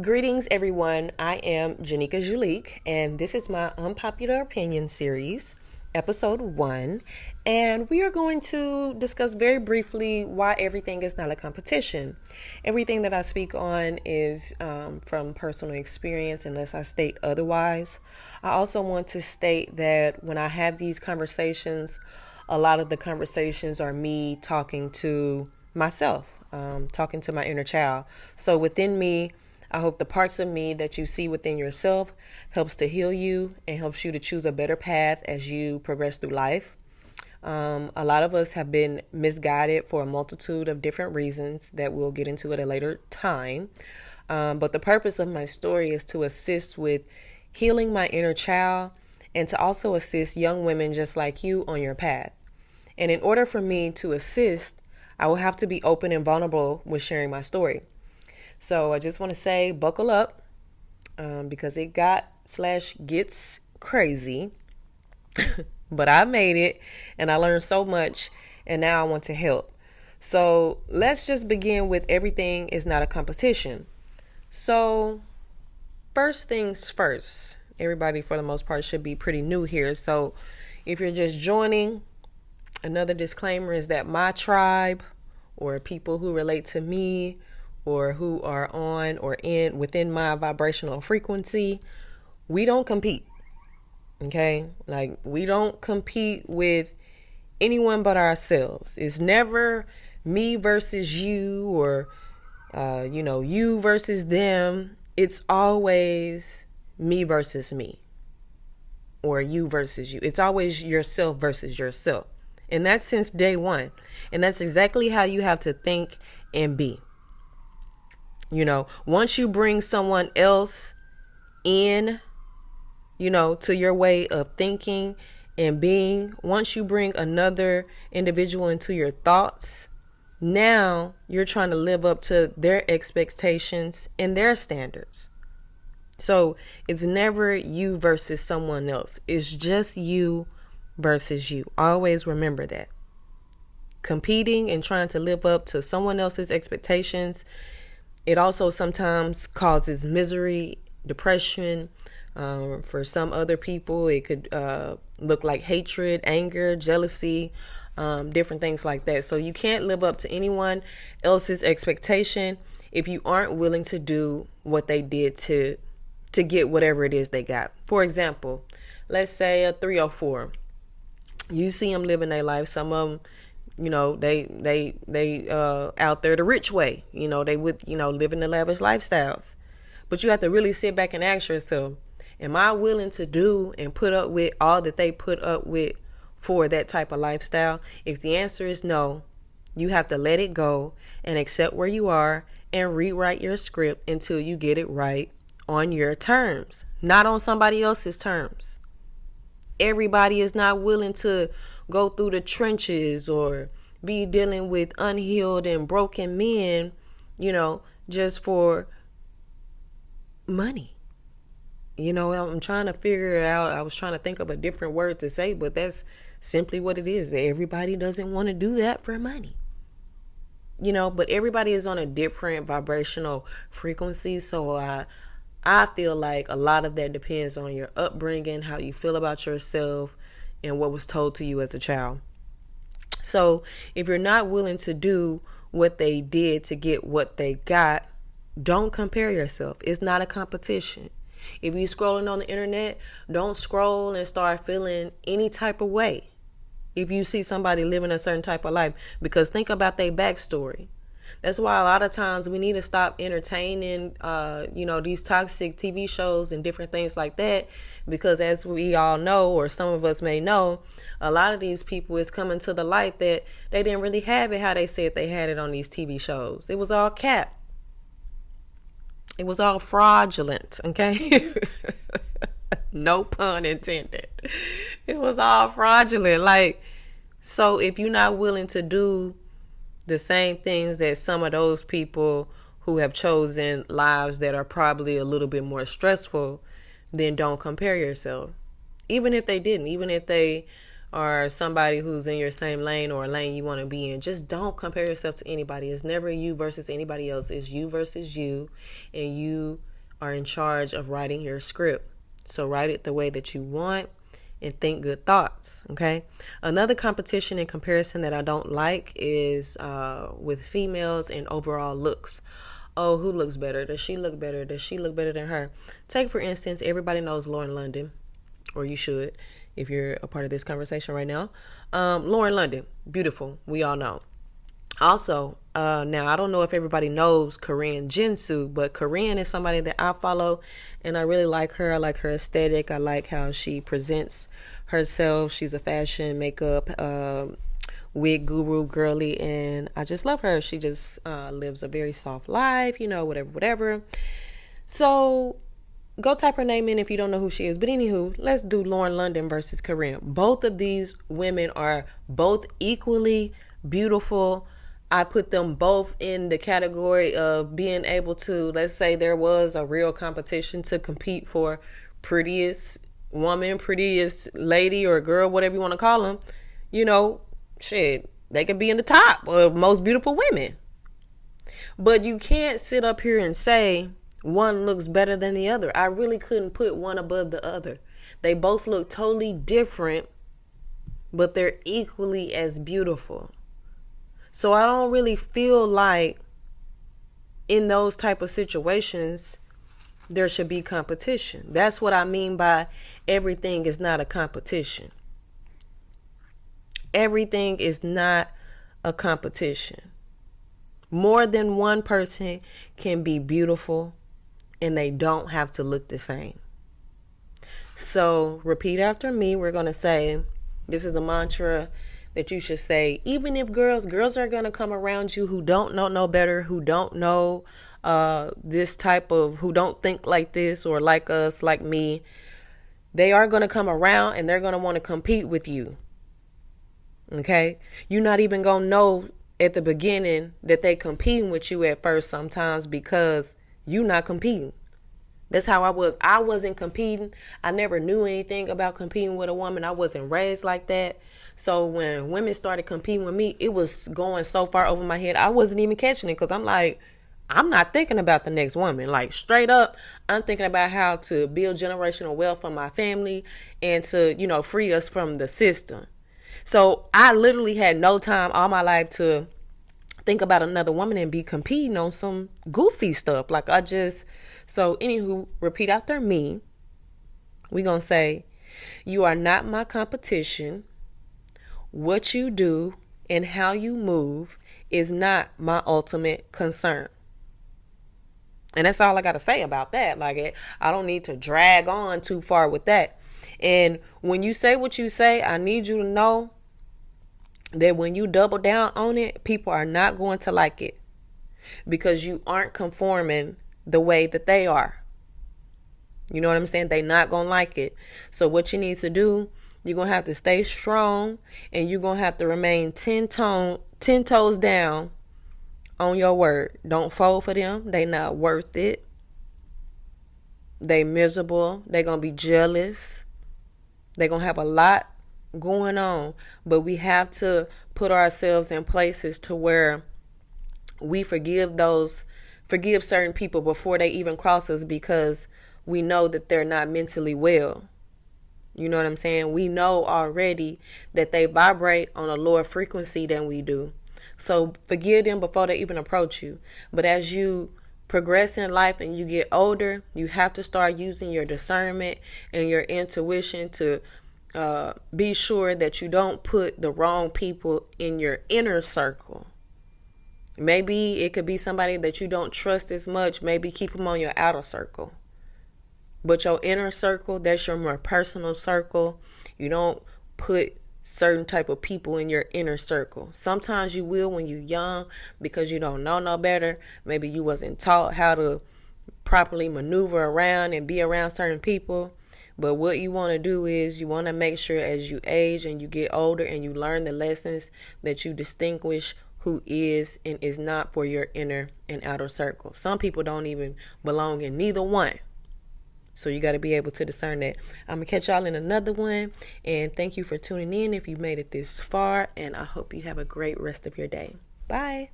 Greetings, everyone. I am Janika Julik, and this is my Unpopular Opinion series, episode 1. And we are going to discuss very briefly why everything is not a competition. Everything that I speak on is from personal experience, unless I state otherwise. I also want to state that when I have these conversations, a lot of the conversations are me talking to myself, talking to my inner child. So within me, I hope the parts of me that you see within yourself helps to heal you and helps you to choose a better path as you progress through life. A lot of us have been misguided for a multitude of different reasons that we'll get into at a later time. But the purpose of my story is to assist with healing my inner child and to also assist young women just like you on your path. And in order for me to assist, I will have to be open and vulnerable with sharing my story. So I just want to say, buckle up, because it gets crazy, but I made it and I learned so much and now I want to help. So let's just begin with everything is not a competition. So first things first, everybody for the most part should be pretty new here. So if you're just joining, another disclaimer is that my tribe or people who relate to me or who are on or in within my vibrational frequency, we don't compete. Okay? Like, we don't compete with anyone but ourselves. It's never me versus you or you versus them. It's always me versus me or you versus you. It's always yourself versus yourself. And that's since day one. And that's exactly how you have to think and be. Once you bring someone else in, to your way of thinking and being, once you bring another individual into your thoughts, now you're trying to live up to their expectations and their standards. So it's never you versus someone else. It's just you versus you. Always remember that. Competing and trying to live up to someone else's expectations, it also sometimes causes misery, depression. For some other people, it could look like hatred, anger, jealousy, different things like that. So you can't live up to anyone else's expectation if you aren't willing to do what they did to get whatever it is they got. For example, let's say a 304. You see them living their life. Some of them, they out there the rich way. They would, living the lavish lifestyles. But you have to really sit back and ask yourself, am I willing to do and put up with all that they put up with for that type of lifestyle? If the answer is no, you have to let it go and accept where you are and rewrite your script until you get it right on your terms, not on somebody else's terms. Everybody is not willing to go through the trenches or be dealing with unhealed and broken men, just for money. I'm trying to figure it out. I was trying to think of a different word to say, but that's simply what it is. That everybody doesn't want to do that for money. But everybody is on a different vibrational frequency. So I feel like a lot of that depends on your upbringing, how you feel about yourself, and what was told to you as a child. So if you're not willing to do what they did to get what they got, don't compare yourself. It's not a competition. If you're scrolling on the internet, don't scroll and start feeling any type of way if you see somebody living a certain type of life, because think about their backstory. That's why a lot of times we need to stop entertaining, these toxic TV shows and different things like that. Because as we all know, or some of us may know, a lot of these people is coming to the light that they didn't really have it how they said they had it on these TV shows. It was all cap. It was all fraudulent, okay? No pun intended. It was all fraudulent. So if you're not willing to do the same things that some of those people who have chosen lives that are probably a little bit more stressful, then don't compare yourself. Even if they didn't, even if they or somebody who's in your same lane or a lane you want to be in. Just don't compare yourself to anybody. It's never you versus anybody else. It's you versus you, and you are in charge of writing your script. So write it the way that you want and think good thoughts, okay? Another competition and comparison that I don't like is with females and overall looks. Oh, who looks better? Does she look better? Does she look better than her? Take, for instance, everybody knows Lauren London, or you should if you're a part of this conversation right now. Lauren London, beautiful. We all know. Also, now I don't know if everybody knows Corinne Jinsu, but Corinne is somebody that I follow, and I really like her. I like her aesthetic. I like how she presents herself. She's a fashion, makeup, wig guru girly, and I just love her. She just lives a very soft life, whatever. So go type her name in if you don't know who she is. But anywho, let's do Lauren London versus Corinne. Both of these women are both equally beautiful. I put them both in the category of being able to, let's say there was a real competition to compete for prettiest woman, prettiest lady or girl, whatever you want to call them, shit, they could be in the top of most beautiful women. But you can't sit up here and say one looks better than the other. I really couldn't put one above the other. They both look totally different, but they're equally as beautiful. So I don't really feel like in those type of situations there should be competition. That's what I mean by everything is not a competition. Everything is not a competition. More than one person can be beautiful, and they don't have to look the same. So repeat after me. We're going to say, this is a mantra that you should say, even if girls are going to come around you who don't know no better, who don't know who don't think like this or like us, like me. They are going to come around and they're going to want to compete with you. Okay? You're not even going to know at the beginning that they competing with you at first sometimes because you not competing. That's how I was. I wasn't competing. I never knew anything about competing with a woman. I wasn't raised like that. So when women started competing with me, it was going so far over my head. I wasn't even catching it because I'm like, I'm not thinking about the next woman. Like straight up, I'm thinking about how to build generational wealth for my family and to, free us from the system. So I literally had no time all my life to think about another woman and be competing on some goofy stuff. So anywho, repeat after me. We're going to say, you are not my competition. What you do and how you move is not my ultimate concern. And that's all I got to say about that. I don't need to drag on too far with that. And when you say what you say, I need you to know that when you double down on it, people are not going to like it because you aren't conforming the way that they are. You know what I'm saying? They not going to like it. So what you need to do, you're going to have to stay strong and you're going to have to remain 10 toes down on your word. Don't fold for them. They not worth it. They miserable. They going to be jealous. They going to have a lot going on. But we have to put ourselves in places to where we forgive certain people before they even cross us because we know that they're not mentally well. You know what I'm saying? We know already that they vibrate on a lower frequency than we do. So forgive them before they even approach you. But as you progress in life and you get older, you have to start using your discernment and your intuition to be sure that you don't put the wrong people in your inner circle. Maybe it could be somebody that you don't trust as much. Maybe keep them on your outer circle. But your inner circle, that's your more personal circle. You don't put certain type of people in your inner circle. Sometimes you will when you're young because you don't know no better. Maybe you wasn't taught how to properly maneuver around and be around certain people. But what you want to do is you want to make sure as you age and you get older and you learn the lessons that you distinguish who is and is not for your inner and outer circle. Some people don't even belong in neither one. So you got to be able to discern that. I'm going to catch y'all in another one. And thank you for tuning in if you made it this far. And I hope you have a great rest of your day. Bye.